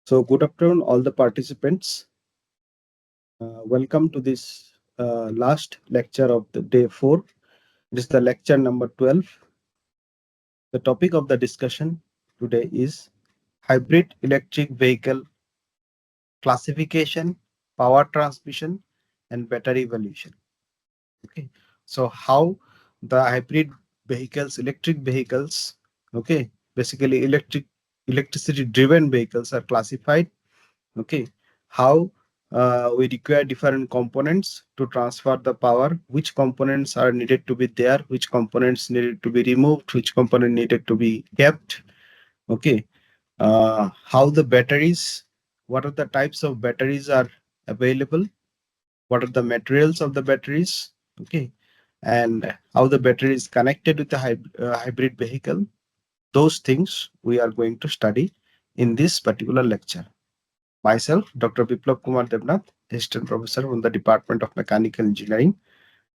So, good afternoon, all the participants. Welcome to this last lecture of the day 4. It is the lecture number 12. The topic of the discussion today is hybrid electric vehicle classification, power transmission, and battery evolution. Okay, so how the hybrid vehicles, electric vehicles, okay, basically electricity driven vehicles are classified. Okay, how we require different components to transfer the power, which components are needed to be there, which components needed to be removed, which component needed to be kept. Okay, how the batteries, what are the types of batteries are available, what are the materials of the batteries. Okay, and how the battery is connected with the hybrid vehicle. Those things we are going to study in this particular lecture. Myself, Dr. Biplab Kumar Devnath, Assistant Professor from the Department of Mechanical Engineering,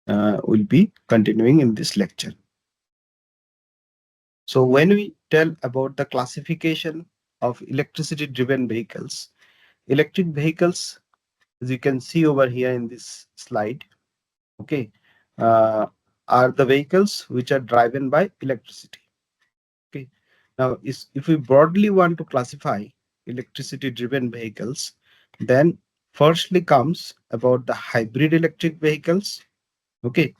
will be continuing in this lecture. So, when we tell about the classification of electricity driven vehicles, electric vehicles, as you can see over here in this slide, okay, uh, are the vehicles which are driven by electricity. Okay, now if we broadly want to classify electricity driven vehicles, then firstly comes about the hybrid electric vehicles. Okay,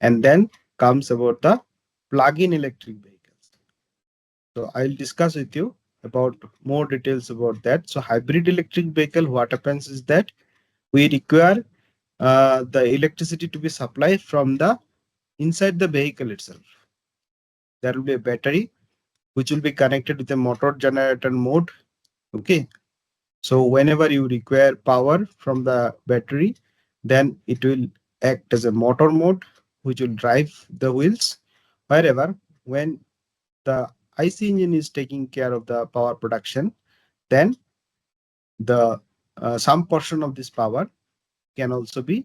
and then comes about the plug-in electric vehicles. So I'll discuss with you about more details about that. So hybrid electric vehicle, what happens is that we require the electricity to be supplied from the inside the vehicle itself. There will be a battery which will be connected with a motor generator mode. Okay, so whenever you require power from the battery, then it will act as a motor mode which will drive the wheels. Wherever when the IC engine is taking care of the power production, then the some portion of this power can also be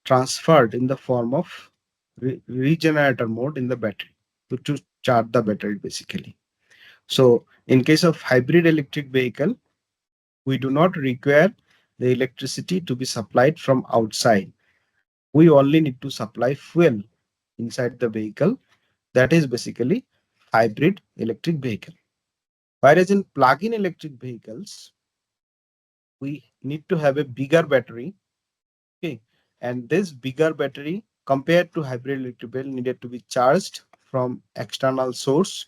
transferred in the form of regenerator mode in the battery to charge the battery basically. So in case of hybrid electric vehicle, we do not require the electricity to be supplied from outside. We only need to supply fuel inside the vehicle. That is basically hybrid electric vehicle. Whereas in plug-in electric vehicles, we need to have a bigger battery. Okay, and this bigger battery compared to hybrid electric vehicle needed to be charged from external source.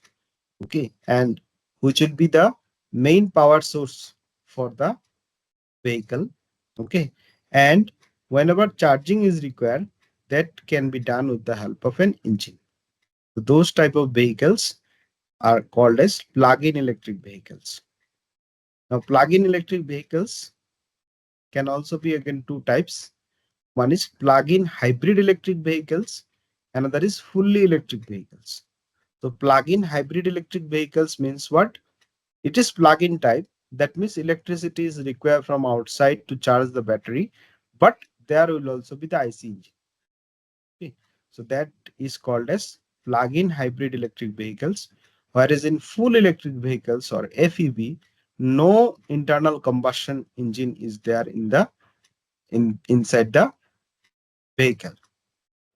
Okay, and which will be the main power source for the vehicle. Okay, and whenever charging is required, that can be done with the help of an engine. So those type of vehicles are called as plug-in electric vehicles. Now plug-in electric vehicles can also be again two types. One is plug-in hybrid electric vehicles, another is fully electric vehicles. So plug-in hybrid electric vehicles means what? It is plug-in type. That means electricity is required from outside to charge the battery, but there will also be the IC engine. Okay. So that is called as plug-in hybrid electric vehicles. Whereas in full electric vehicles or FEV, no internal combustion engine is there in the inside the vehicle.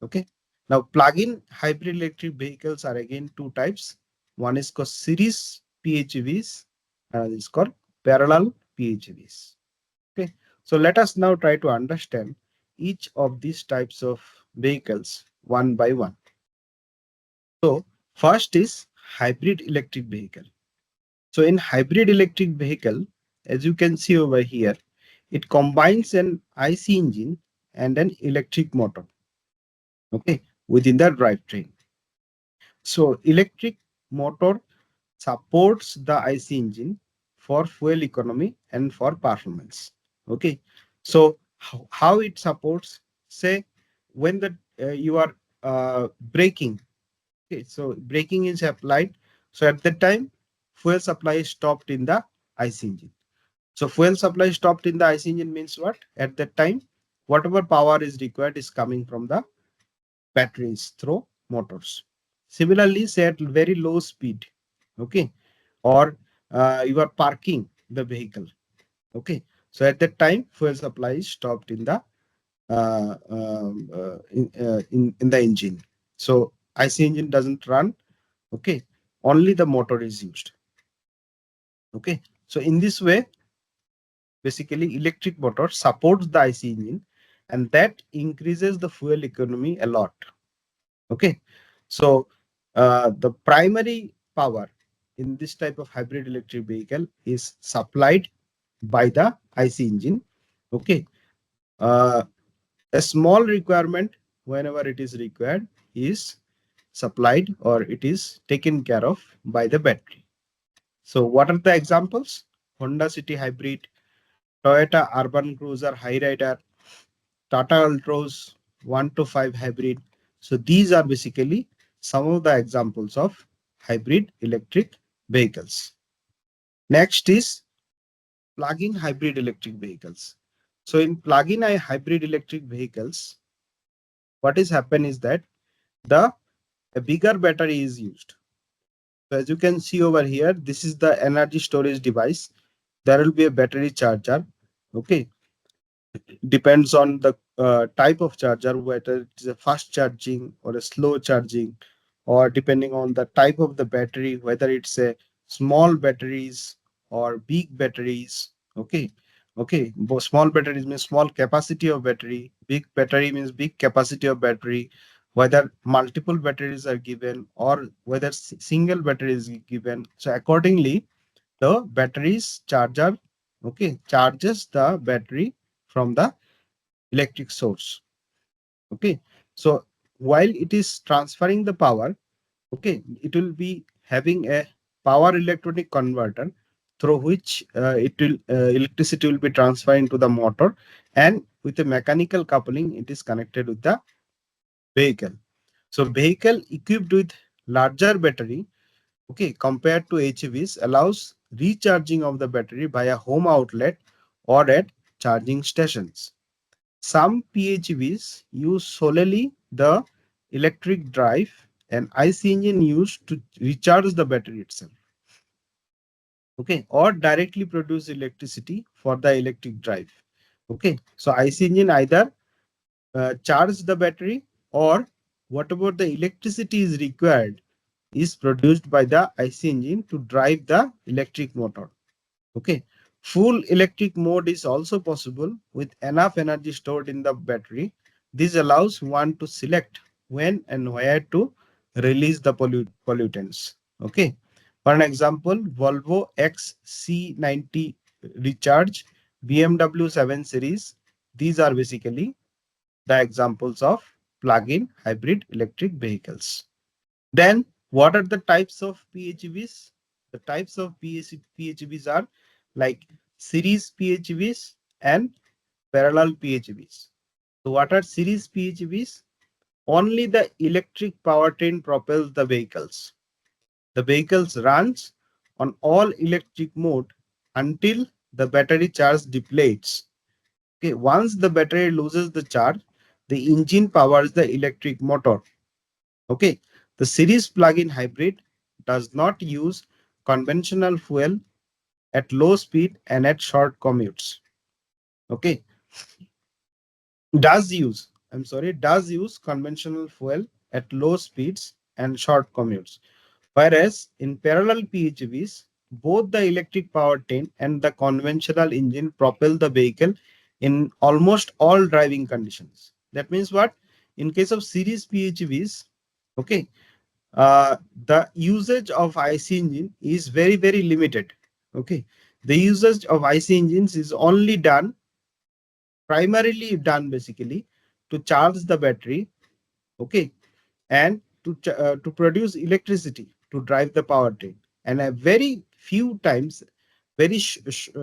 Okay. Now plug-in hybrid electric vehicles are again two types. One is called series PHEVs, and is called parallel PHEVs. Okay. So let us now try to understand each of these types of vehicles one by one. So first is hybrid electric vehicle. So in hybrid electric vehicle, as you can see over here, it combines an IC engine and an electric motor. Okay, within the drivetrain. So electric motor supports the IC engine for fuel economy and for performance. Okay, so how it supports? Say when the you are braking. Okay, so braking is applied. So at that time, fuel supply is stopped in the IC engine. So fuel supply stopped in the IC engine means what? At that time, whatever power is required is coming from the batteries through motors. Similarly, say at very low speed, okay, or you are parking the vehicle. Okay, so at that time, fuel supply is stopped in the in the engine. So IC engine doesn't run. Okay, only the motor is used. Okay, so in this way, basically electric motor supports the IC engine, and that increases the fuel economy a lot. Okay, so the primary power in this type of hybrid electric vehicle is supplied by the IC engine. Okay, uh, a small requirement whenever it is required is supplied or it is taken care of by the battery. So what are the examples? Honda City Hybrid, Toyota Urban Cruiser Hyrider, Tata Altroz 1 to 5 hybrid. So these are basically some of the examples of hybrid electric vehicles. Next is plug-in hybrid electric vehicles. So in plug-in hybrid electric vehicles, what is happen is that the a bigger battery is used. So as you can see over here, this is the energy storage device. There will be a battery charger. Okay, depends on the type of charger, whether it is a fast charging or a slow charging, or depending on the type of the battery, whether it's a small batteries or big batteries. Okay, okay, small batteries means small capacity of battery, big battery means big capacity of battery, whether multiple batteries are given or whether single battery is given. So accordingly, the batteries charger, okay, charges the battery from the electric source. Okay, so while it is transferring the power, okay, it will be having a power electronic converter through which it will electricity will be transferring to the motor, and with a mechanical coupling it is connected with the vehicle. So vehicle equipped with larger battery, okay, compared to HEVs, allows recharging of the battery by a home outlet or at charging stations. Some PHEVs use solely the electric drive, and IC engine used to recharge the battery itself. Okay, or directly produce electricity for the electric drive. Okay, so IC engine either charge the battery, or whatever the electricity is required is produced by the IC engine to drive the electric motor. Okay. Full electric mode is also possible with enough energy stored in the battery. This allows one to select when and where to release the pollutants. Okay. For an example, Volvo XC90 Recharge, BMW 7 Series. These are basically the examples of plug-in hybrid electric vehicles. Then, what are the types of PHEVs? The types of PHEVs are like series PHEVs and parallel PHEVs. So, what are series PHEVs? Only the electric powertrain propels the vehicles. The vehicles runs on all electric mode until the battery charge depletes. Okay, once the battery loses the charge, the engine powers the electric motor. Okay, the series plug-in hybrid does not use conventional fuel at low speed and at short commutes. Okay, does use conventional fuel at low speeds and short commutes. Whereas in parallel PHEVs, both the electric powertrain and the conventional engine propel the vehicle in almost all driving conditions. That means what? In case of series PHEVs, okay, the usage of IC engine is very limited. Okay, the usage of IC engines is only done, primarily done basically to charge the battery. Okay, and to produce electricity to drive the powertrain, and a very few times,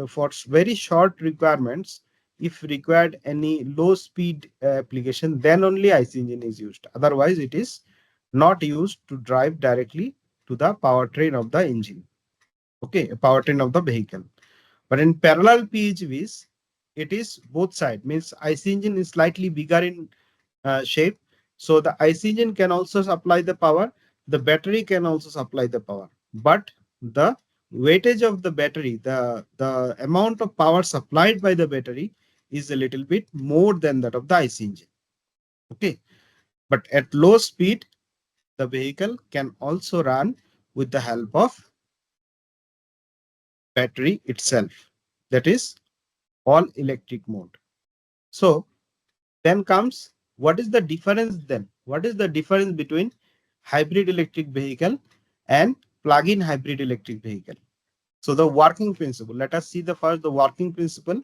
for very short requirements, if required any low speed application, then only IC engine is used. Otherwise it is not used to drive directly to the powertrain of the engine. Okay, powertrain of the vehicle. But in parallel PHVs, it is both side. Means IC engine is slightly bigger in shape, so the IC engine can also supply the power. The battery can also supply the power, but the weightage of the battery, the amount of power supplied by the battery is a little bit more than that of the IC engine. Okay, but at low speed, the vehicle can also run with the help of battery itself. That is all electric mode. So then comes, what is the difference then? What is the difference between hybrid electric vehicle and plug-in hybrid electric vehicle? So the working principle, let us see the first, the working principle.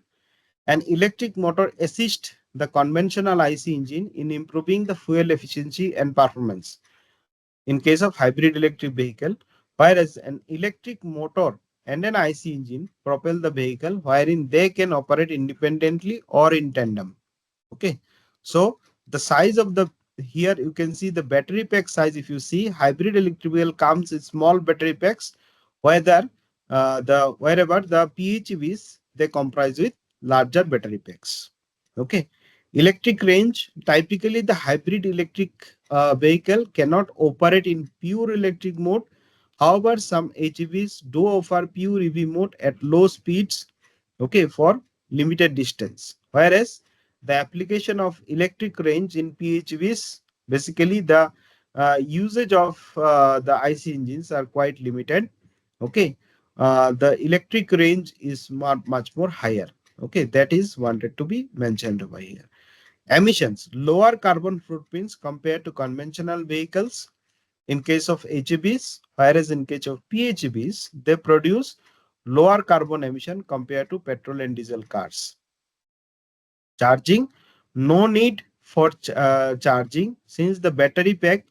An electric motor assists the conventional IC engine in improving the fuel efficiency and performance in case of hybrid electric vehicle, whereas an electric motor and an IC engine propel the vehicle wherein they can operate independently or in tandem. Okay, so the size of the, here you can see the battery pack size. If you see, hybrid electric vehicle comes with small battery packs, whether wherever the PHEVs they comprise with larger battery packs. Okay, electric range, typically the hybrid electric vehicle cannot operate in pure electric mode. However, some HEVs do offer pure EV mode at low speeds, okay, for limited distance. Whereas the application of electric range in PHEVs, basically the usage of the IC engines are quite limited. Okay, the electric range is much more higher. Okay, that is wanted to be mentioned over here. Emissions, lower carbon footprints compared to conventional vehicles in case of HEVs, whereas in case of PHEVs, they produce lower carbon emission compared to petrol and diesel cars. Charging, no need for charging since the battery pack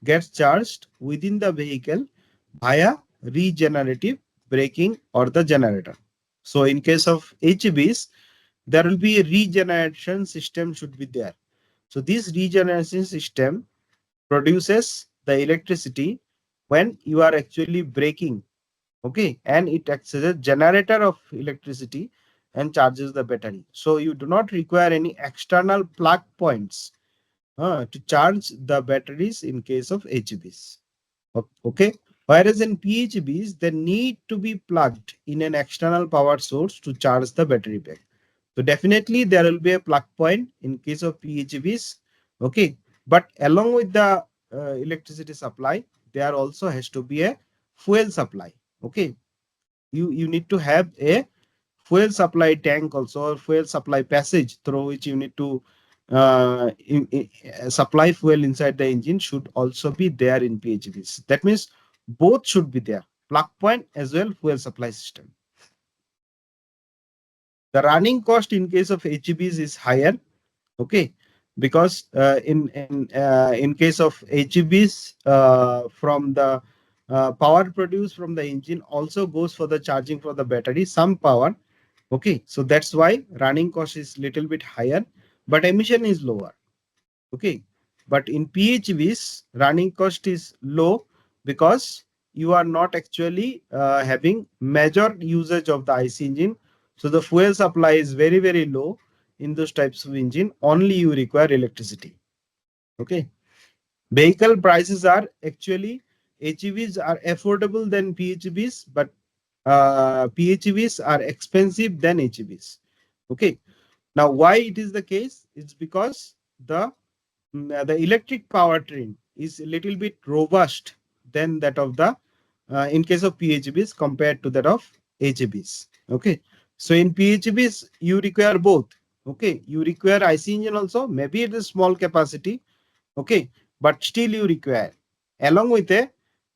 gets charged within the vehicle via regenerative braking or the generator. So in case of HEVs, there will be a regeneration system should be there. So this regeneration system produces the electricity when you are actually braking. Okay, and it acts as a generator of electricity and charges the battery. So you do not require any external plug points to charge the batteries in case of HEVs. Okay, whereas in PHEVs they need to be plugged in an external power source to charge the battery pack. So definitely there will be a plug point in case of PHEVs. Okay, but along with the electricity supply, there also has to be a fuel supply. Okay, you need to have a fuel supply tank also, or fuel supply passage through which you need to supply fuel inside the engine should also be there in PHEVs. That means both should be there, plug point as well fuel supply system. The running cost in case of HEVs is higher. Okay, because in case of HEVs, from the power produced from the engine also goes for the charging for the battery, some power. Okay, so that's why running cost is little bit higher, but emission is lower. Okay, but in PHEVs, running cost is low because you are not actually having major usage of the IC engine. So the fuel supply is very, very low in those types of engine. Only you require electricity. Okay, vehicle prices are actually, HEVs are affordable than PHEVs, but PHEVs are expensive than HEVs. Okay, now why it is the case? It's because the electric powertrain is a little bit robust than that of the in case of PHEVs compared to that of HEVs. Okay, so in PHEVs you require both. Okay, you require IC engine also. Maybe it is small capacity. Okay, but still you require, along with a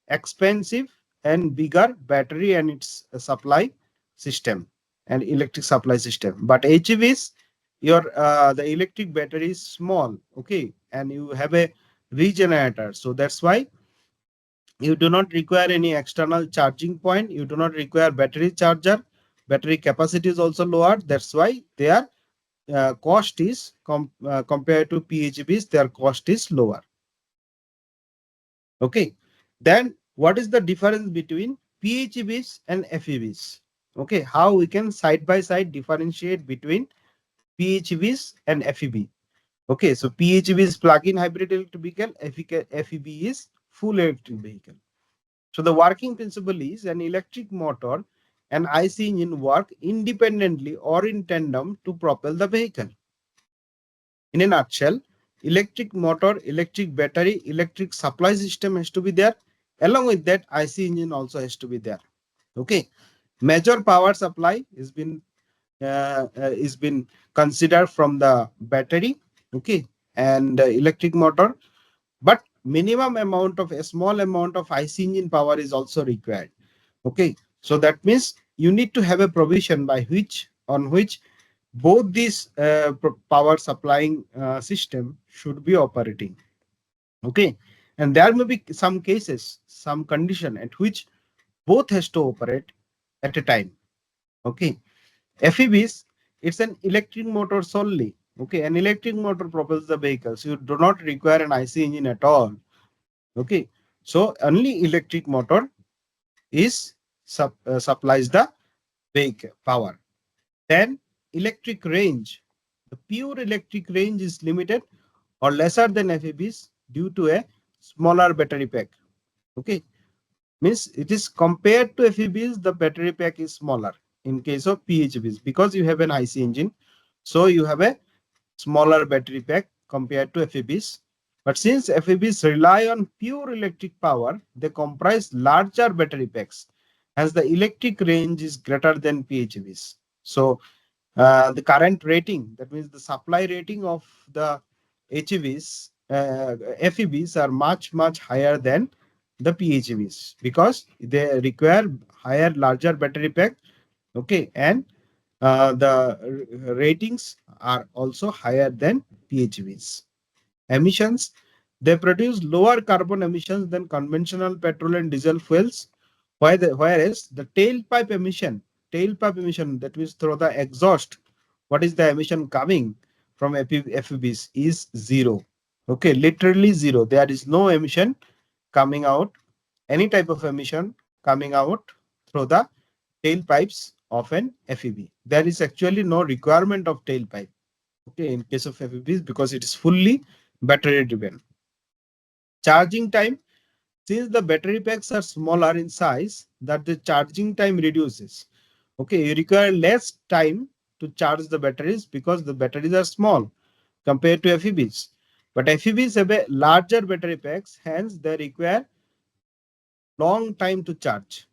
expensive and bigger battery and its supply system and electric supply system. But HEVs, your the electric battery is small. Okay, and you have a regenerator, so that's why you do not require any external charging point. You do not require battery charger. Battery capacity is also lower. That's why their cost is compared to PHEVs, their cost is lower. Okay, then what is the difference between PHEVs and FEVs? Okay, how we can side by side differentiate between PHEVs and FEV. Okay, so PHEV is plug-in hybrid electric vehicle, FEV is full electric vehicle. So the working principle is an electric motor and IC engine work independently or in tandem to propel the vehicle. In a nutshell, electric motor, electric battery, electric supply system has to be there. Along with that, IC engine also has to be there. Okay. Major power supply is been considered from the battery. Okay. And electric motor, but minimum amount of a small amount of IC engine power is also required. Okay. So that means you need to have a provision by which on which both these power supplying system should be operating. Okay. And there may be some cases, some condition at which both has to operate at a time. Okay. FEVs, it's an electric motor solely. Okay. An electric motor propels the vehicles. You do not require an IC engine at all. Okay. So only electric motor is supplies the vehicle power. Then electric range. The pure electric range is limited or lesser than FEBs due to a smaller battery pack. Okay. Means it is compared to FEBs, the battery pack is smaller in case of PHEVs because you have an IC engine. So you have a smaller battery pack compared to FEBs. But since FEBs rely on pure electric power, they comprise larger battery packs. Hence, the electric range is greater than PHEVs. So, the current rating, that means the supply rating of the HEVs, FEBs are much higher than the PHEVs because they require higher, larger battery pack. Okay, and the ratings are also higher than PHEVs. Emissions, they produce lower carbon emissions than conventional petrol and diesel fuels, whereas the tailpipe emission, that means through the exhaust, what is the emission coming from FEBs is zero. Okay, literally zero. There is no emission coming out, any type of emission coming out through the tailpipes of an FEB. There is actually no requirement of tailpipe. Okay, in case of FEBs because it is fully battery driven. Charging time, since the battery packs are smaller in size, that the charging time reduces. Okay, you require less time to charge the batteries because the batteries are small compared to FEBs. But FEBs have a larger battery packs, hence they require long time to charge.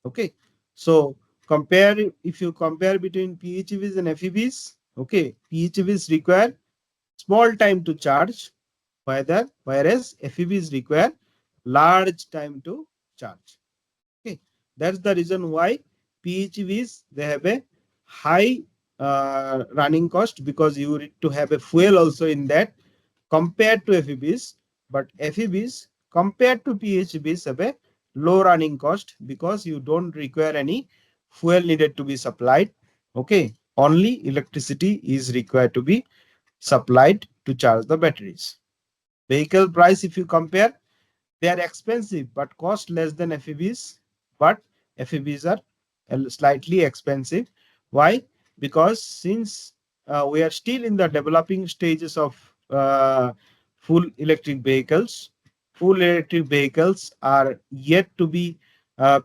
Okay, so compare if you compare between PHEVs and FEBs, okay, PHEVs require small time to charge, whereas FEBs require large time to charge. Okay, that's the reason why PHEVs they have a high running cost because you need to have a fuel also in that compared to FEBs, but FEBs compared to PHEVs have a low running cost because you don't require any fuel needed to be supplied. Okay, only electricity is required to be supplied to charge the batteries. Vehicle price, if you compare, they are expensive but cost less than FEVs, but FEVs are slightly expensive. Why? Because since we are still in the developing stages of full electric vehicles, full electric vehicles are yet to be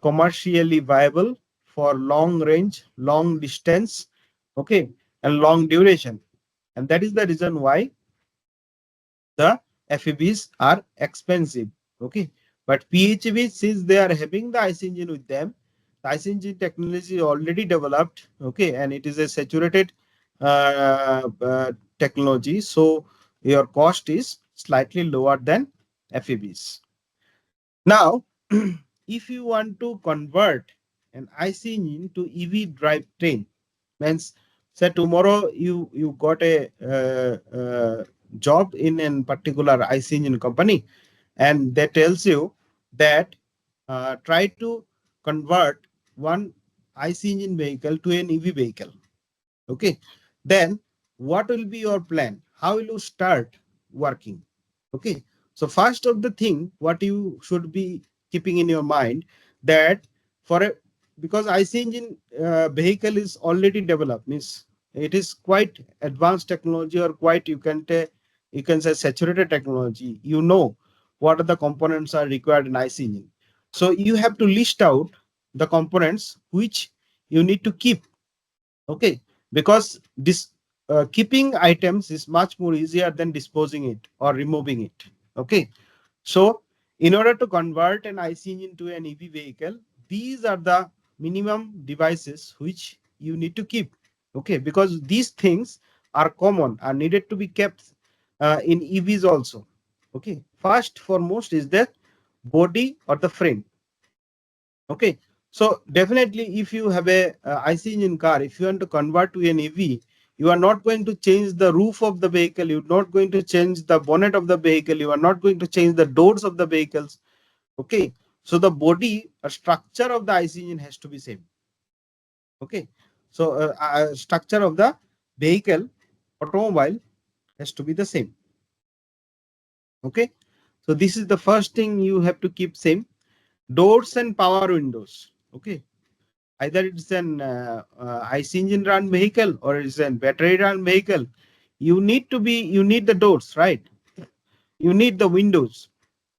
commercially viable for long range, long distance, okay, and long duration. And that is the reason why the FEBs are expensive. Okay. But PHEVs, since they are having the IC engine with them, the IC engine technology is already developed. Okay. And it is a saturated technology. So your cost is slightly lower than FEBs. Now, if you want to convert an IC engine to EV drivetrain, means say tomorrow you got a job in a particular IC engine company, and that tells you that try to convert one IC engine vehicle to an EV vehicle. Okay, then what will be your plan? How will you start working? Okay, so first of the thing what you should be keeping in your mind that for a because IC engine vehicle is already developed, means it is quite advanced technology or quite you can say saturated technology. You know what are the components are required in IC engine. So you have to list out the components which you need to keep. Okay, because this keeping items is much more easier than disposing it or removing it. Okay, so in order to convert an IC engine to an EV vehicle, these are the minimum devices which you need to keep. Okay, because these things are common, are needed to be kept in EVs also. Okay, first foremost is the body or the frame. Okay, so definitely if you have a IC engine car, if you want to convert to an EV, you are not going to change the roof of the vehicle, you're not going to change the bonnet of the vehicle, you are not going to change the doors of the vehicles. Okay, so the body or structure of the IC engine has to be same. Okay, so structure of the vehicle, automobile, has to be the same. Okay, so this is the first thing you have to keep same. Doors and power windows. Okay, either it's an IC engine run vehicle or it's a battery run vehicle, you need the doors, right? You need the windows.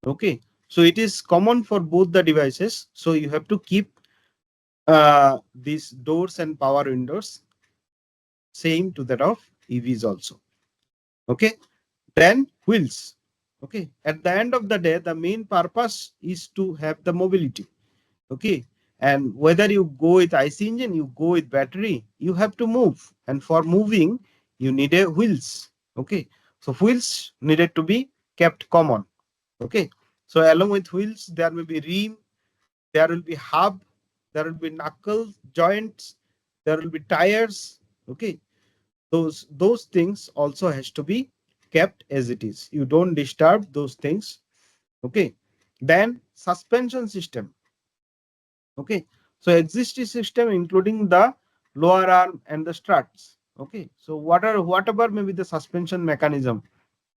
Okay, so it is common for both the devices, so you have to keep these doors and power windows same to that of EVs also. Okay, then wheels. Okay, at the end of the day, the main purpose is to have the mobility. Okay, and whether you go with IC engine, you go with battery, you have to move, and for moving you need a wheels. Okay, so wheels needed to be kept common. Okay, so along with wheels there will be rim, there will be hub, there will be knuckle joints, there will be tires. Okay, those things also has to be kept as it is, you don't disturb those things. Okay, then suspension system. Okay, so existing system including the lower arm and the struts. Okay, so whatever may be the suspension mechanism.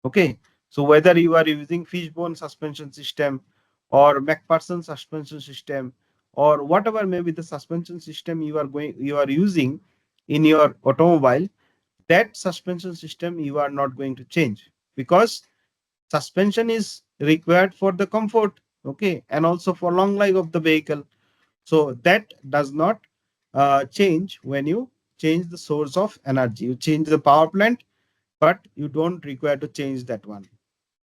Okay, so whether you are using fishbone suspension system or McPherson suspension system or whatever may be the suspension system you are using in your automobile, that suspension system you are not going to change, because suspension is required for the comfort. Okay, and also for long life of the vehicle, so that does not change when you change the source of energy. You change the power plant, but you don't require to change that one.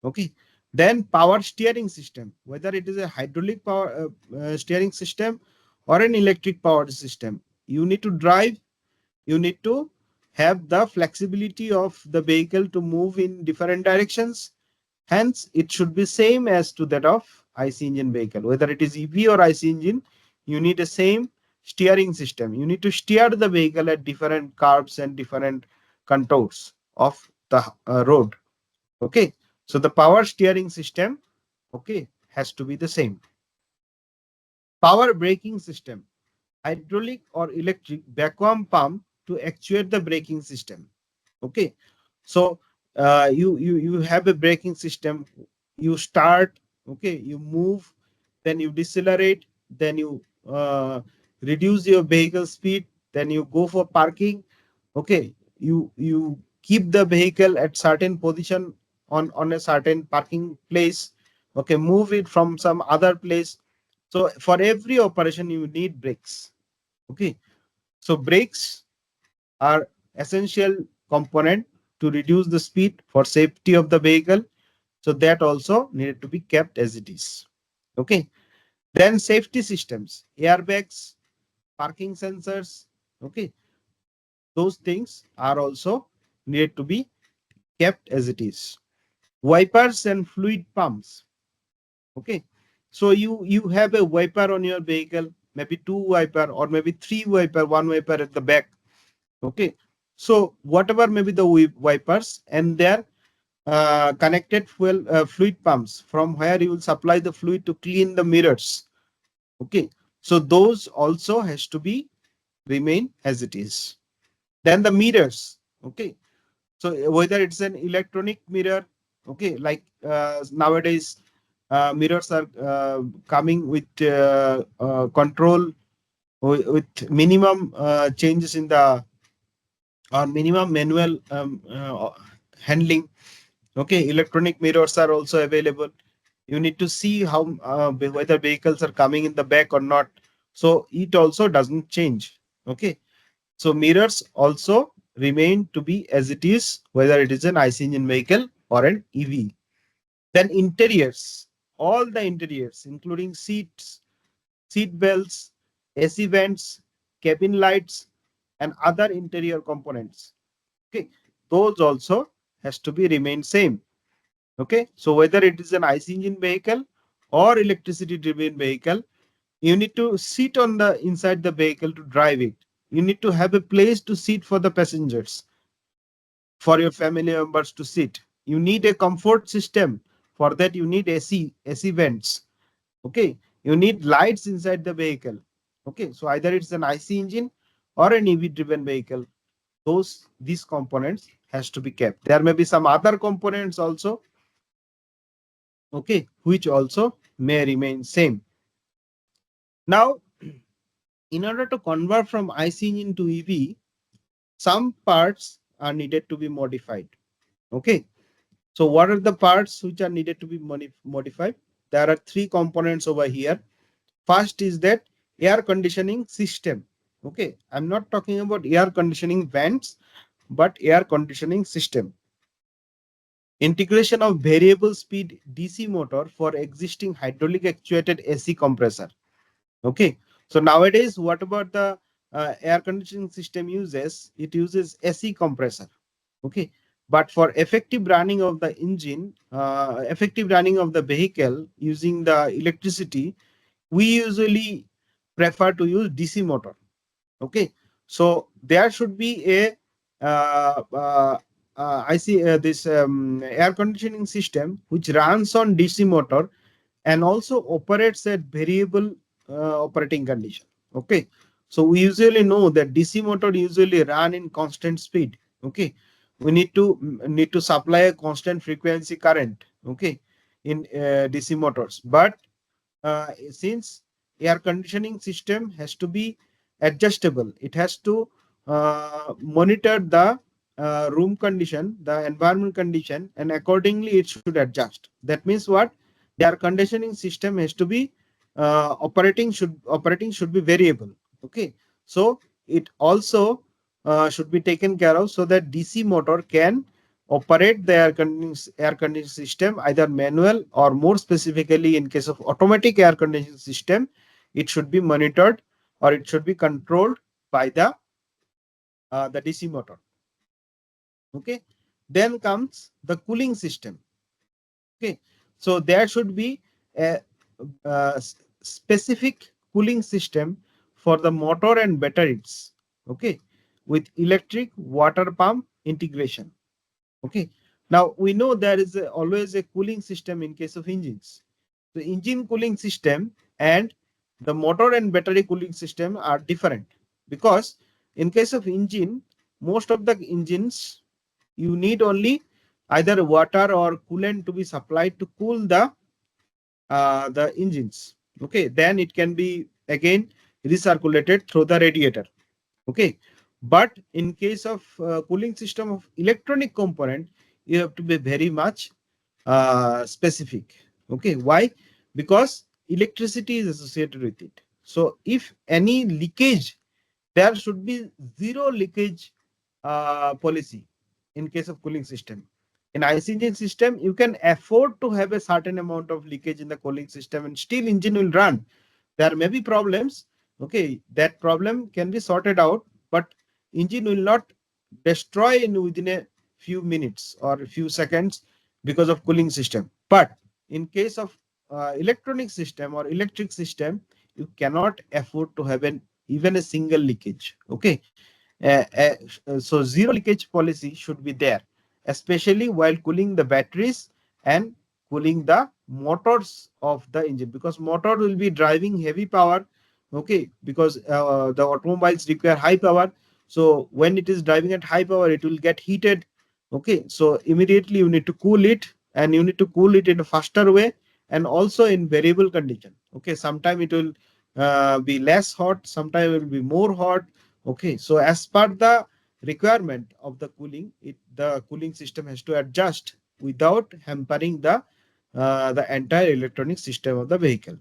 Okay. Then power steering system, whether it is a hydraulic power steering system or an electric power system, you need to drive, you need to have the flexibility of the vehicle to move in different directions. Hence, it should be same as to that of IC engine vehicle. Whether it is EV or IC engine, you need a same steering system. You need to steer the vehicle at different curves and different contours of the road. Okay, so the power steering system, okay, has to be the same. Power braking system, hydraulic or electric vacuum pump to actuate the braking system. Okay, so you have a braking system, you start, okay, you move, then you decelerate, then you reduce your vehicle speed, then you go for parking. Okay, you keep the vehicle at certain position on a certain parking place. Okay, move it from some other place. So for every operation you need brakes. Okay, so brakes are essential component to reduce the speed for safety of the vehicle, so that also needed to be kept as it is. Okay, then safety systems, airbags, parking sensors. Okay, those things are also needed to be kept as it is. Wipers and fluid pumps. Okay, so you have a wiper on your vehicle, maybe two wiper or maybe three wiper, one wiper at the back. Okay, so whatever may be the wipers and their connected fluid pumps from where you will supply the fluid to clean the mirrors. Okay, so those also has to be remain as it is. Then the mirrors. Okay, so whether it's an electronic mirror, okay, like nowadays mirrors are coming with control with minimum changes in the or minimum manual handling. Okay, electronic mirrors are also available. You need to see how whether vehicles are coming in the back or not. So it also doesn't change. Okay. So mirrors also remain to be as it is, whether it is an IC engine vehicle or an EV. Then interiors, all the interiors, including seats, seat belts, AC vents, cabin lights, and other interior components. Okay, those also has to be remain same. Okay, so whether it is an IC engine vehicle or electricity driven vehicle, you need to sit on the inside the vehicle to drive it. You need to have a place to sit for the passengers, for your family members to sit. You need a comfort system. For that, you need AC vents. Okay, you need lights inside the vehicle. Okay, so either it's an IC engine or an EV driven vehicle. These components has to be kept. There may be some other components also, okay, which also may remain same. Now, in order to convert from IC engine to EV, some parts are needed to be modified. Okay, so what are the parts which are needed to be modified? There are three components over here. First is that air conditioning system. Okay, I'm not talking about air conditioning vents, but air conditioning system. Integration of variable speed DC motor for existing hydraulic actuated AC compressor. Okay, so nowadays, what about the air conditioning system uses? It uses AC compressor. Okay, but for effective running of the engine, effective running of the vehicle using the electricity, we usually prefer to use DC motor. Okay, so there should be a I see this air conditioning system which runs on DC motor and also operates at variable operating condition. Okay, so we usually know that DC motor usually run in constant speed. Okay, we need to supply a constant frequency current. Okay, in DC motors, but since air conditioning system has to be adjustable, it has to monitor the room condition, the environment condition, and accordingly it should adjust. That means what? The air conditioning system has to be operating should be variable. Okay, so it also should be taken care of so that DC motor can operate the air conditioning system either manual or more specifically in case of automatic air conditioning system, it should be monitored or it should be controlled by the DC motor. Okay, then comes the cooling system. Okay, so there should be a, specific cooling system for the motor and batteries. Okay, with electric water pump integration. Okay, now we know there is always a cooling system in case of engines. The engine cooling system and the motor and battery cooling system are different, because in case of engine, most of the engines you need only either water or coolant to be supplied to cool the engines. Okay, then it can be again recirculated through the radiator. Okay, but in case of cooling system of electronic component, you have to be very much specific. Okay, why? Because electricity is associated with it. So if any leakage, there should be zero leakage policy in case of cooling system. In IC engine system, you can afford to have a certain amount of leakage in the cooling system and still engine will run. There may be problems. Okay, that problem can be sorted out, but engine will not destroy in within a few minutes or a few seconds because of cooling system. But in case of electronic system or electric system, you cannot afford to have an even a single leakage. Okay, so zero leakage policy should be there, especially while cooling the batteries and cooling the motors of the engine, because motor will be driving heavy power. Okay, because the automobiles require high power. So when it is driving at high power, it will get heated. Okay, so immediately you need to cool it, and you need to cool it in a faster way and also in variable condition. Okay, sometime it will be less hot, sometime it will be more hot. Okay, so as per the requirement of the cooling, the cooling system has to adjust without hampering the the entire electronic system of the vehicle.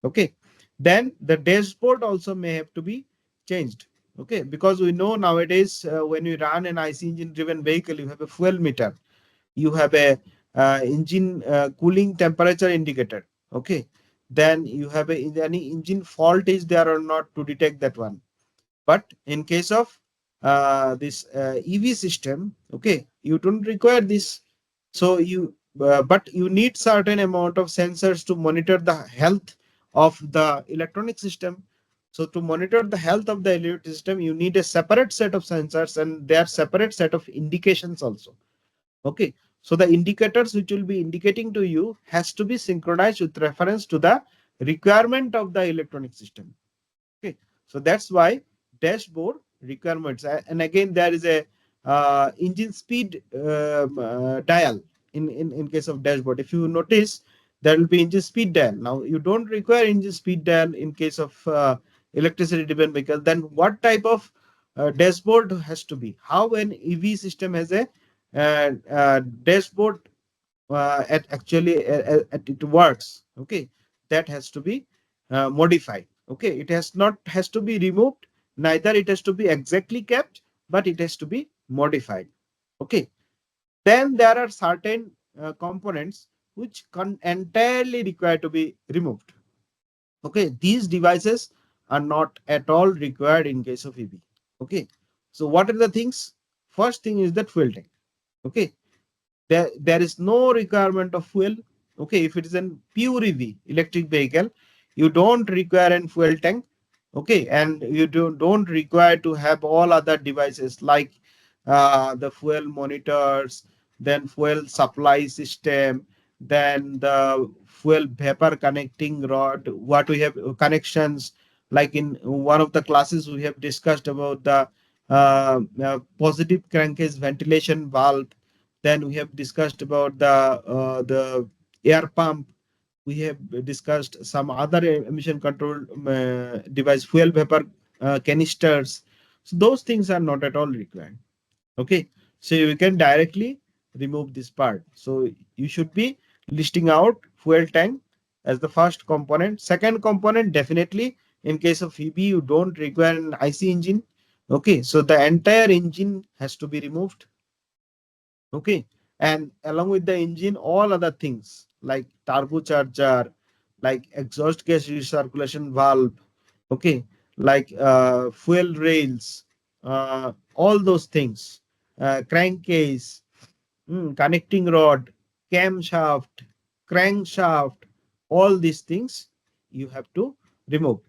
Okay, then the dashboard also may have to be changed. Okay, because we know nowadays when you run an IC engine driven vehicle, you have a fuel meter, you have a engine cooling temperature indicator. Okay, then you have a any engine fault is there or not to detect that one. But in case of this EV system, okay, you don't require this. So you, but you need certain amount of sensors to monitor the health of the electronic system. So to monitor the health of the electronic system, you need a separate set of sensors and their separate set of indications also. Okay. So the indicators which will be indicating to you has to be synchronized with reference to the requirement of the electronic system. Okay, so that's why dashboard requirements, and again there is a engine speed dial in case of dashboard. If you notice, there will be engine speed dial. Now you don't require engine speed dial in case of electricity driven vehicle. Then what type of dashboard has to be? How an EV system has a dashboard at actually at it works. Okay, that has to be modified. Okay, it has to be removed, neither it has to be exactly kept, but it has to be modified. Okay, then there are certain components which entirely require to be removed. Okay, these devices are not at all required in case of EV. Okay, so what are the things? First thing is that fuel tank. Okay, there is no requirement of fuel. Okay, if it is an pure EV electric vehicle, you don't require an fuel tank. Okay, and you don't require to have all other devices like the fuel monitors, then fuel supply system, then the fuel vapor connecting rod, what we have connections, like in one of the classes we have discussed about the positive crankcase ventilation valve. Then we have discussed about the air pump. We have discussed some other emission control device, fuel vapor canisters. So those things are not at all required. Okay, so you can directly remove this part. So you should be listing out fuel tank as the first component. Second component, definitely in case of EV, you don't require an IC engine. Okay, so the entire engine has to be removed. Okay, and along with the engine, all other things like turbocharger, like exhaust gas recirculation valve, okay, like fuel rails, all those things, crankcase, connecting rod, camshaft, crankshaft, all these things you have to remove.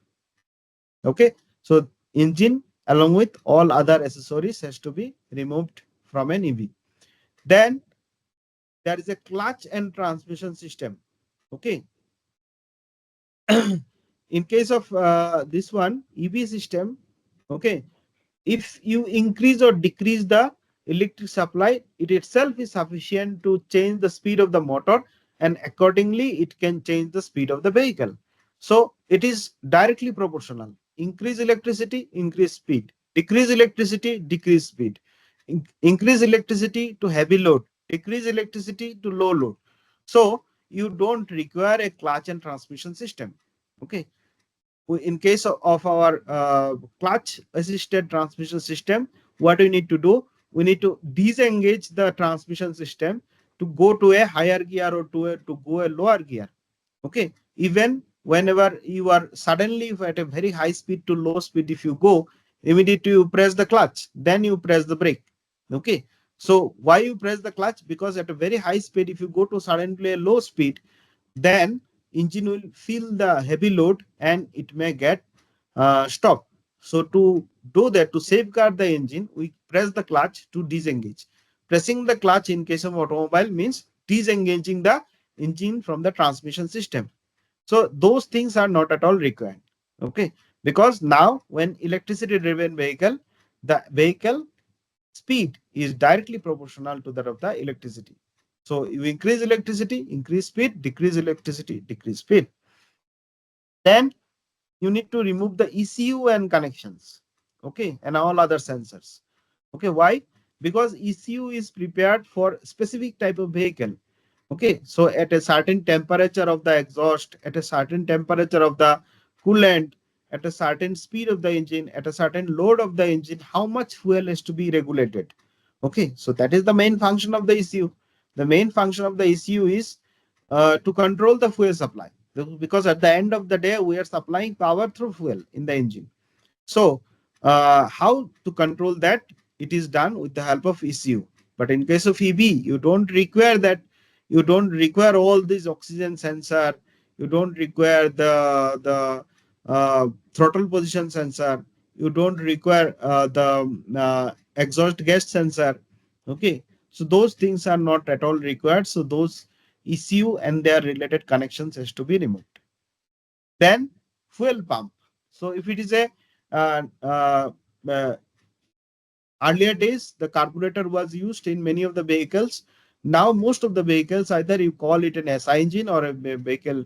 Okay, so engine along with all other accessories has to be removed from an EV. Then there is a clutch and transmission system. Okay, in case of this one EV system, okay, if you increase or decrease the electric supply, it itself is sufficient to change the speed of the motor, and accordingly it can change the speed of the vehicle. So it is directly proportional. Increase electricity, increase speed. Decrease electricity, decrease speed. Increase electricity to heavy load, decrease electricity to low load. So you don't require a clutch and transmission system. Okay, in case of our clutch assisted transmission system, what we need to do, we need to disengage the transmission system to go to a higher gear or to go a lower gear. Okay, even whenever you are suddenly at a very high speed to low speed, if you go immediately, you press the clutch, then you press the brake. Okay, so why you press the clutch? Because at a very high speed, if you go to suddenly a low speed, then engine will feel the heavy load and it may get stopped. So to do that, to safeguard the engine, we press the clutch to disengage. Pressing the clutch in case of automobile means disengaging the engine from the transmission system. So those things are not at all required. Okay, because now when electricity driven vehicle, the vehicle speed is directly proportional to that of the electricity. So you increase electricity, increase speed, decrease electricity, decrease speed. Then you need to remove the ECU and connections. Okay, and all other sensors. Okay, why? Because ECU is prepared for specific type of vehicle. Okay, so at a certain temperature of the exhaust, at a certain temperature of the coolant, at a certain speed of the engine, at a certain load of the engine, how much fuel is to be regulated. Okay, so that is the main function of the ECU. The main function of the ECU is to control the fuel supply, because at the end of the day we are supplying power through fuel in the engine. So how to control that? It is done with the help of ECU. But in case of EV, you don't require that. You don't require all these oxygen sensor. You don't require the throttle position sensor. You don't require the exhaust gas sensor. Okay, so those things are not at all required. So those ECU and their related connections has to be removed. Then fuel pump. So if it is a uh, uh, uh, earlier days, the carburetor was used in many of the vehicles. Now most of the vehicles, either you call it an SI engine or a vehicle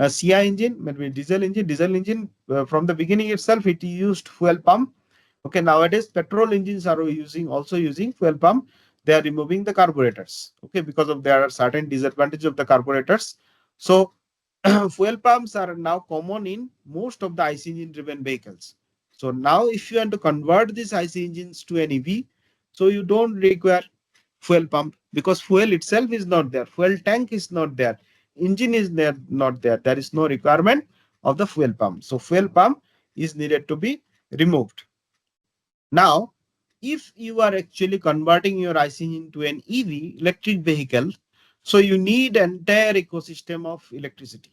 CI engine, maybe diesel engine. Diesel engine from the beginning itself it used fuel pump. Okay, nowadays petrol engines are also using fuel pump. They are removing the carburetors. Okay, because of there are certain disadvantages of the carburetors. So fuel pumps are now common in most of the IC engine driven vehicles. So now if you want to convert these IC engines to an EV, so you don't require fuel pump, because fuel itself is not there. Fuel tank is not there. Engine is there, not there. There is no requirement of the fuel pump. So fuel pump is needed to be removed. Now, if you are actually converting your IC engine to an EV, electric vehicle, so you need entire ecosystem of electricity.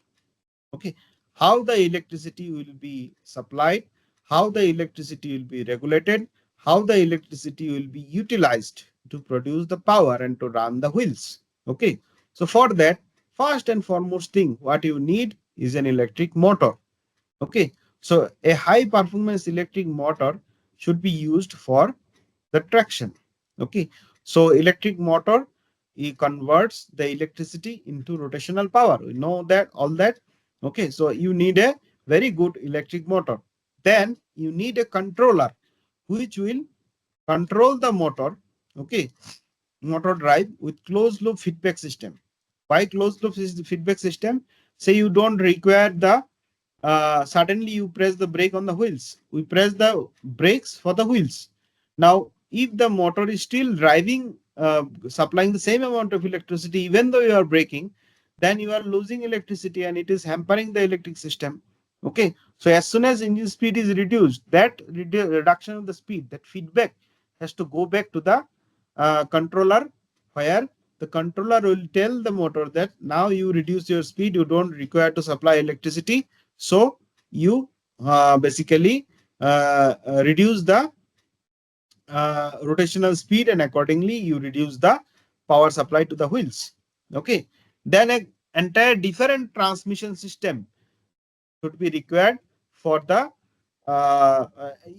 Okay, how the electricity will be supplied, how the electricity will be regulated, how the electricity will be utilized to produce the power and to run the wheels. Okay, so for that, first and foremost thing what you need is an electric motor. Okay, so a high performance electric motor should be used for the traction. Okay, so electric motor, it converts the electricity into rotational power. We know that all that. Okay, so you need a very good electric motor. Then you need a controller which will control the motor. Okay, motor drive with closed loop feedback system. Why closed loop feedback system? Say you don't require the suddenly you press the brake on the wheels. We press the brakes for the wheels. Now, if the motor is still driving, supplying the same amount of electricity, even though you are braking, then you are losing electricity and it is hampering the electric system. Okay. So as soon as engine speed is reduced, that reduction of the speed, that feedback has to go back to the controller, where the controller will tell the motor that now you reduce your speed, you don't require to supply electricity, so you basically reduce the rotational speed, and accordingly you reduce the power supply to the wheels. Okay, then an entire different transmission system should be required for the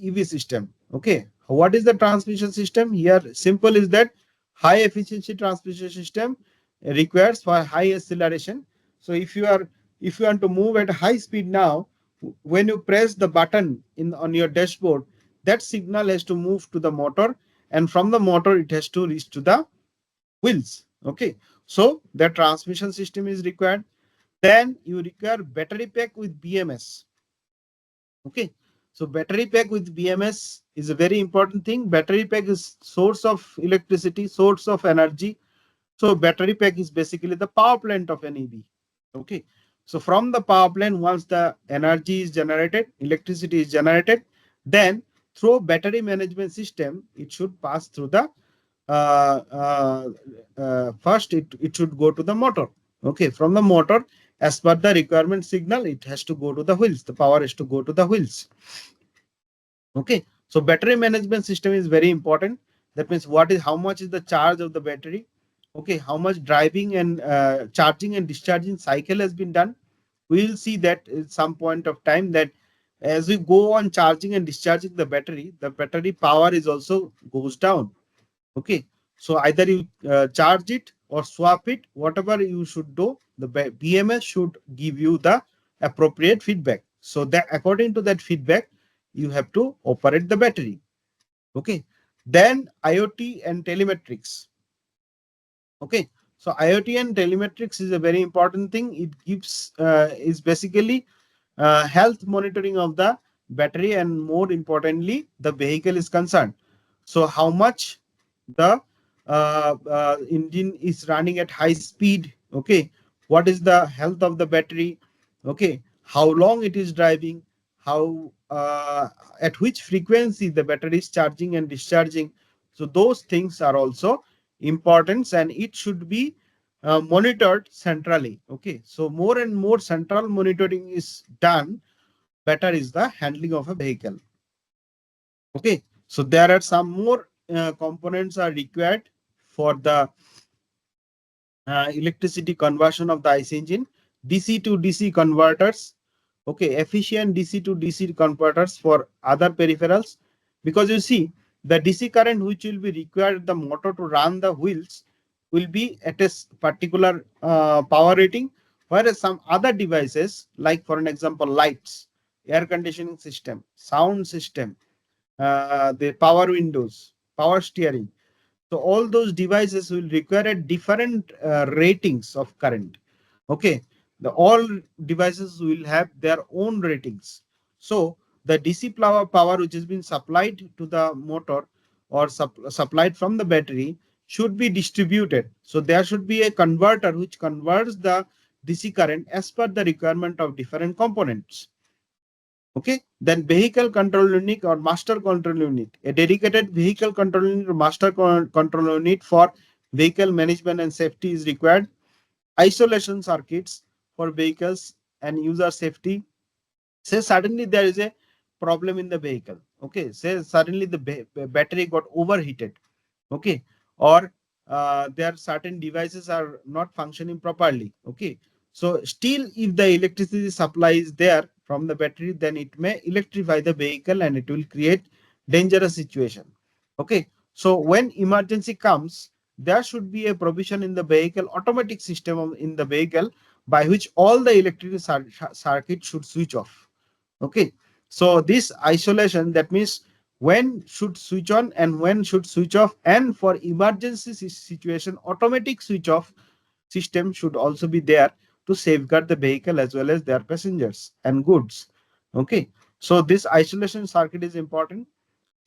EV system. Okay, what is the transmission system here? Simple is that high efficiency transmission system requires for high acceleration. So if you want to move at high speed now, when you press the button in on your dashboard, that signal has to move to the motor, and from the motor it has to reach to the wheels. Okay, so the transmission system is required. Then you require battery pack with BMS. Okay, so battery pack with BMS is a very important thing. Battery pack is source of electricity, source of energy. So battery pack is basically the power plant of an EV. Okay, so from the power plant, once the energy is generated, electricity is generated, then through battery management system, it should pass through the uh, uh, first it should go to the motor. Okay, from the motor, as per the requirement signal, it has to go to the wheels. The power has to go to the wheels. Okay, so battery management system is very important. That means what is how much is the charge of the battery. Okay, how much driving and charging and discharging cycle has been done. We will see that at some point of time that as we go on charging and discharging the battery power is also goes down. Okay, so either you charge it or swap it, whatever you should do, the BMS should give you the appropriate feedback. So that according to that feedback, you have to operate the battery. Okay, then IoT and telemetrics. Okay, So IoT and telemetrics is a very important thing. It gives is basically health monitoring of the battery, and more importantly the vehicle is concerned. So how much the engine is running at high speed, okay, what is the health of the battery, okay, how long it is driving, how at which frequency the battery is charging and discharging. So those things are also important, and it should be monitored centrally. Okay, so more and more central monitoring is done, better is the handling of a vehicle. Okay, so there are some more components are required for the electricity conversion of the IC engine. DC to DC converters, okay, efficient DC to DC converters for other peripherals, because you see the DC current which will be required the motor to run the wheels will be at a particular power rating, whereas some other devices like for an example lights, air conditioning system, sound system, the power windows, power steering, so all those devices will require a different ratings of current. Okay, the all devices will have their own ratings. So the DC power which has been supplied to the motor or supplied from the battery should be distributed. So there should be a converter which converts the DC current as per the requirement of different components. Okay, then vehicle control unit or master control unit, a dedicated vehicle control unit or master control unit for vehicle management and safety is required. Isolation circuits for vehicles and user safety. Say suddenly there is a problem in the vehicle. Okay, say suddenly the battery got overheated. Okay, or there are certain devices are not functioning properly. Okay, so still if the electricity supply is there from the battery, then it may electrify the vehicle and it will create dangerous situation. Okay, so when emergency comes, there should be a provision in the vehicle, automatic system in the vehicle by which all the electrical circuit should switch off. Okay, so this isolation, that means when should switch on and when should switch off, and for emergency situation automatic switch off system should also be there to safeguard the vehicle as well as their passengers and goods. Okay, so this isolation circuit is important.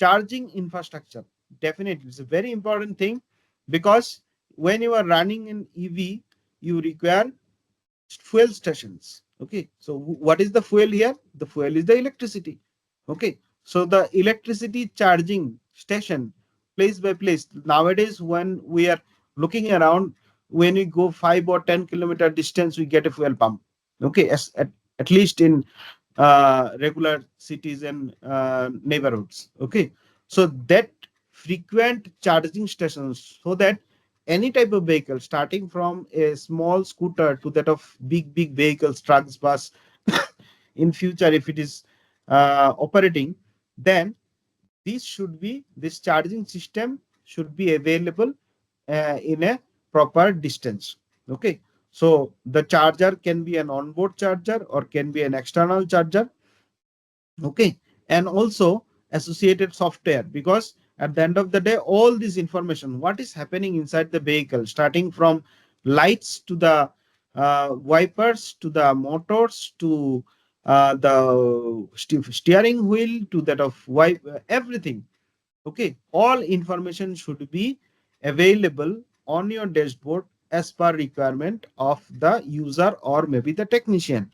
Charging infrastructure, definitely it's a very important thing, because when you are running an EV you require fuel stations. Okay, so what is the fuel here? The fuel is the electricity. Okay, so the electricity charging station place by place nowadays, when we are looking around, when we go 5 or 10 kilometer distance we get a fuel pump. Okay, at least in regular cities and neighborhoods. Okay, so that frequent charging stations, so that any type of vehicle starting from a small scooter to that of big vehicles, trucks, bus, in future if it is operating, then this charging system should be available in a proper distance. Okay, so the charger can be an onboard charger or can be an external charger. Okay, and also associated software, because at the end of the day all this information what is happening inside the vehicle, starting from lights to the wipers to the motors to the steering wheel to that of wipe, everything. Okay, all information should be available on your dashboard as per requirement of the user or maybe the technician.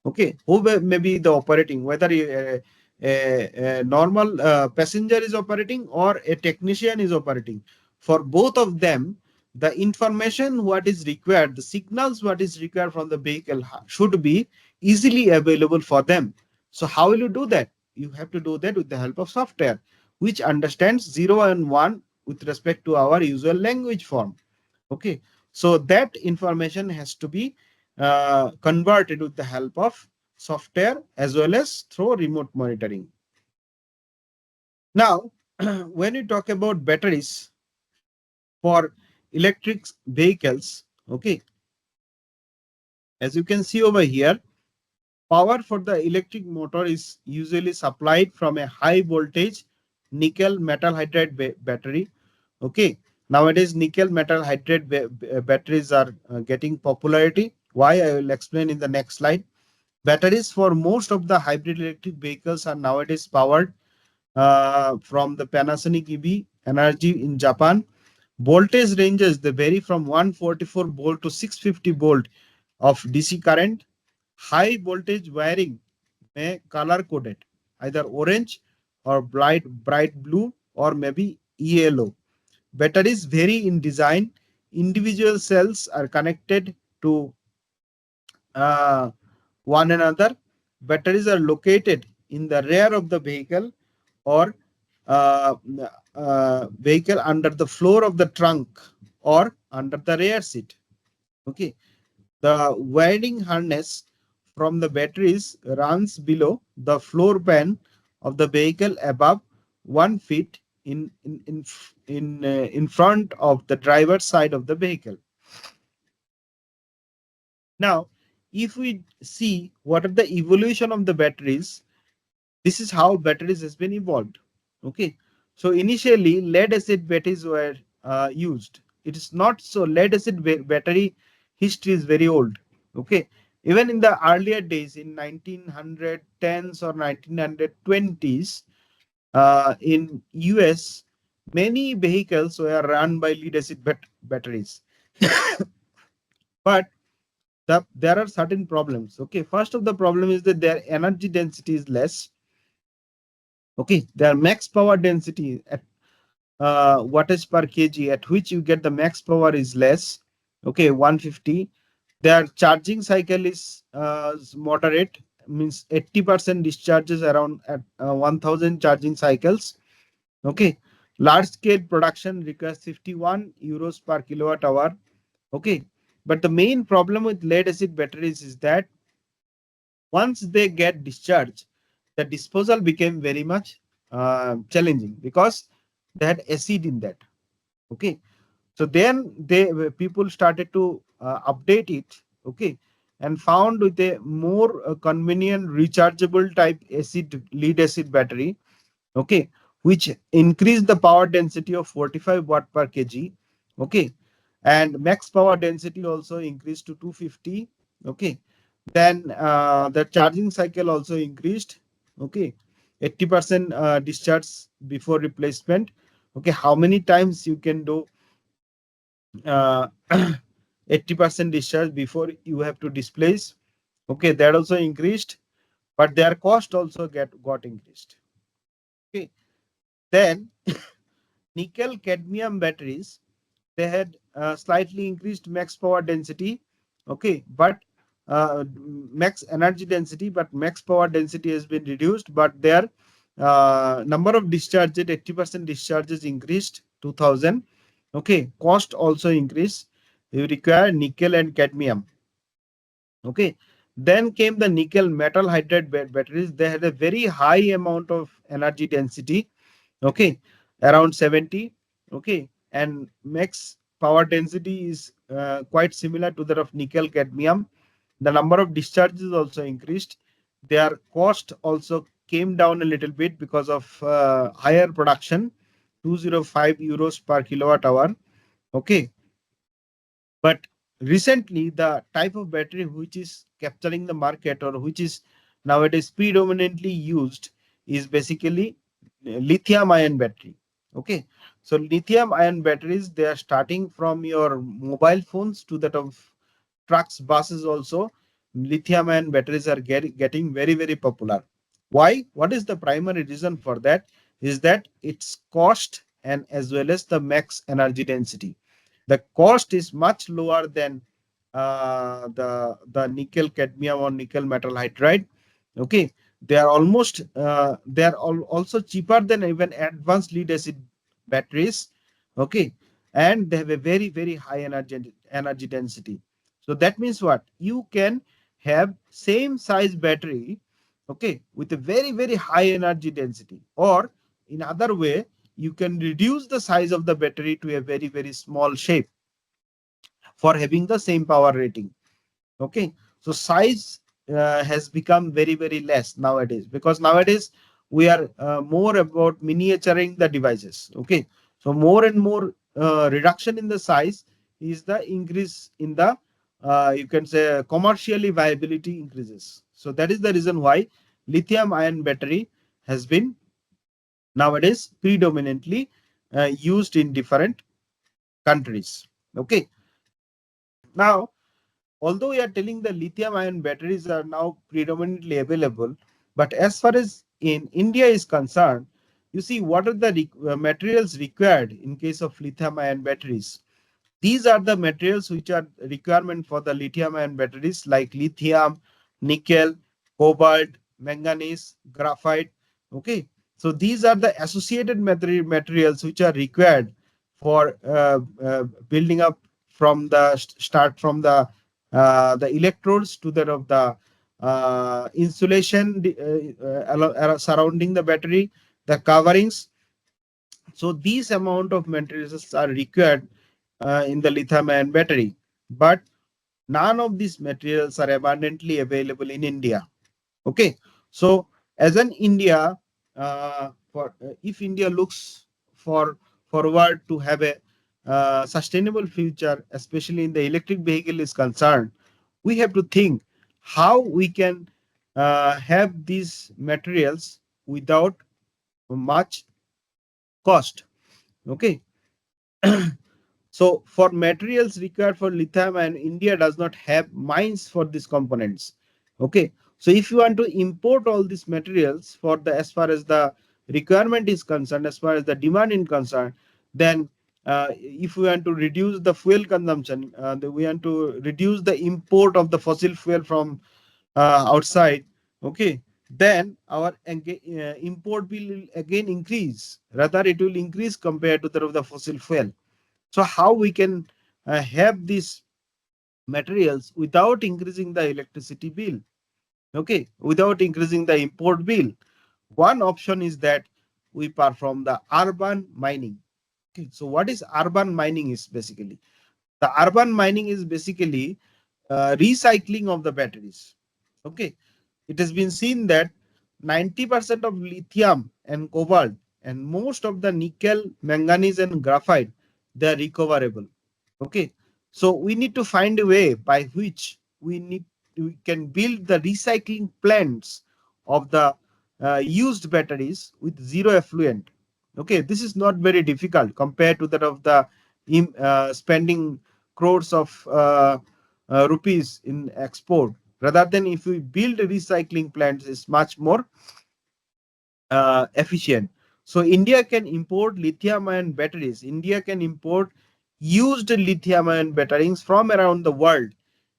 Okay, who may be the operating, whether a normal passenger is operating or a technician is operating. For both of them, the information what is required, the signals what is required from the vehicle should be easily available for them. So how will you do that? You have to do that with the help of software which understands 0 and 1 with respect to our usual language form. Okay, so that information has to be converted with the help of software as well as through remote monitoring. Now, when you talk about batteries for electric vehicles, okay, as you can see over here, power for the electric motor is usually supplied from a high voltage nickel metal hydride battery. Okay, Nowadays, nickel metal hydride batteries are getting popularity. Why? I will explain in the next slide. Batteries for most of the hybrid electric vehicles are nowadays powered from the Panasonic EV Energy in Japan. Voltage ranges they vary from 144 volt to 650 volt of DC current. High voltage wiring may color coded, either orange or bright blue or maybe yellow. Batteries vary in design. Individual cells are connected to uh, one another. Batteries are located in the rear of the vehicle or uh, vehicle under the floor of the trunk or under the rear seat. Okay. The wiring harness from the batteries runs below the floor pan of the vehicle above 1 feet in front of the driver's side of the vehicle. Now, if we see what are the evolution of the batteries, this is how batteries has been evolved. Okay, so initially lead acid batteries were used. It is not so. Lead acid battery history is very old. Okay, even in the earlier days in 1910s or 1920s, in US, many vehicles were run by lead acid batteries. But there are certain problems. Okay, first of the problem is that their energy density is less. Okay, their max power density at wattage per kg at which you get the max power is less. Okay, 150. Their charging cycle is moderate, means 80% discharges around at 1000 charging cycles. Okay, large scale production requires 51 euros per kilowatt hour. Okay, but the main problem with lead acid batteries is that once they get discharged, the disposal became very much challenging because they had acid in that. Okay, so then people started to update it. Okay, and found with a more convenient rechargeable type acid lead acid battery. Okay, which increased the power density of 45 watt per kg. Okay, and max power density also increased to 250. Okay, then the charging cycle also increased. Okay, 80% discharge before replacement. Okay, how many times you can do uh, 80% discharge before you have to displace? Okay, that also increased, but their cost also got increased. Okay, then nickel cadmium batteries, they had slightly increased max power density. Okay, but max energy density, but max power density has been reduced, but their number of discharges, 80% discharges increased 2000. Okay, cost also increased. You require nickel and cadmium. Okay, then came the nickel metal hydride batteries. They had a very high amount of energy density. Okay, around 70. Okay, and max power density is quite similar to that of nickel cadmium. The number of discharges also increased. Their cost also came down a little bit because of higher production, 205 euros per kilowatt hour. Okay, but recently the type of battery which is capturing the market or which is nowadays predominantly used is basically lithium ion battery. Okay, so lithium ion batteries, they are starting from your mobile phones to that of trucks, buses also. Lithium ion batteries are getting very popular. Why? What is the primary reason for that? Is that its cost and as well as the max energy density. The cost is much lower than the nickel cadmium or nickel metal hydride. Okay, they are almost they are also cheaper than even advanced lead acid batteries. Okay, and they have a very high energy density. So that means what? You can have same size battery, okay, with a very high energy density, or in other way, you can reduce the size of the battery to a very small shape for having the same power rating. Okay, so size has become very less nowadays, because we are more about miniaturing the devices. Okay, so more and more reduction in the size is the increase in the you can say commercially viability increases. So that is the reason why lithium ion battery has been nowadays predominantly used in different countries. Okay. Now, although we are telling the lithium ion batteries are now predominantly available, but as far as in India is concerned, you see what are the materials required in case of lithium ion batteries. These are the materials which are requirement for the lithium ion batteries like lithium, nickel, cobalt, manganese, graphite. Okay. So these are the associated materials which are required for building up from the start from the electrodes to that of the insulation surrounding the battery, the coverings. So these amount of materials are required in the lithium ion battery, but none of these materials are abundantly available in India. Okay, so as an India, for if India looks for forward to have a sustainable future, especially in the electric vehicle is concerned, we have to think how we can have these materials without much cost. Okay. So for materials required for lithium, and India does not have mines for these components. Okay. So if you want to import all these materials for the as far as the requirement is concerned, as far as the demand is concerned, then if we want to reduce the fuel consumption, we want to reduce the import of the fossil fuel from outside. Okay. Then our import will again increase. Rather, it will increase compared to that of the fossil fuel. So how we can have these materials without increasing the electricity bill? Okay, without increasing the import bill. One option is that we perform the urban mining. Okay, so what is urban mining is basically? The urban mining is basically recycling of the batteries. Okay, it has been seen that 90% of lithium and cobalt and most of the nickel, manganese and graphite, they are recoverable. Okay, so we need to find a way by which we can build the recycling plants of the used batteries with zero effluent. Okay, this is not very difficult compared to that of the spending crores of rupees in export. Rather than if we build recycling plants, is much more efficient. So India can import lithium ion batteries. India can import used lithium ion batteries from around the world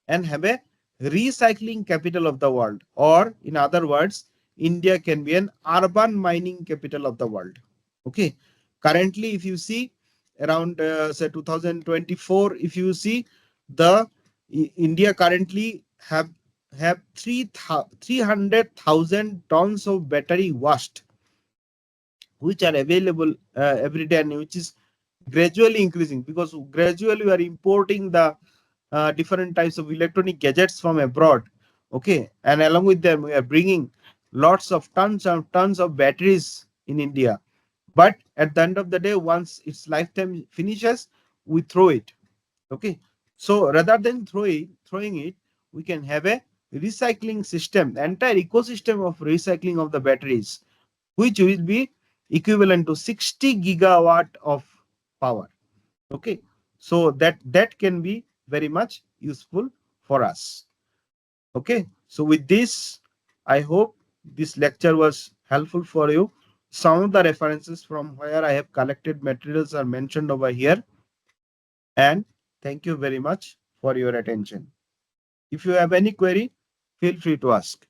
and have a recycling capital of the world. Or in other words, India can be an urban mining capital of the world. Okay. Currently, if you see around say 2024, if you see the India currently have 300,000 tons of battery waste which are available every day and which is gradually increasing because gradually we are importing the different types of electronic gadgets from abroad. Okay, and along with them we are bringing lots of tons of batteries in India, but at the end of the day once its lifetime finishes we throw it. Okay, so rather than throwing it, we can have a recycling system, the entire ecosystem of recycling of the batteries, which will be equivalent to 60 gigawatt of power. Okay, so that can be very much useful for us. Okay, so with this, I hope this lecture was helpful for you. Some of the references from where I have collected materials are mentioned over here. And thank you very much for your attention. If you have any query, feel free to ask.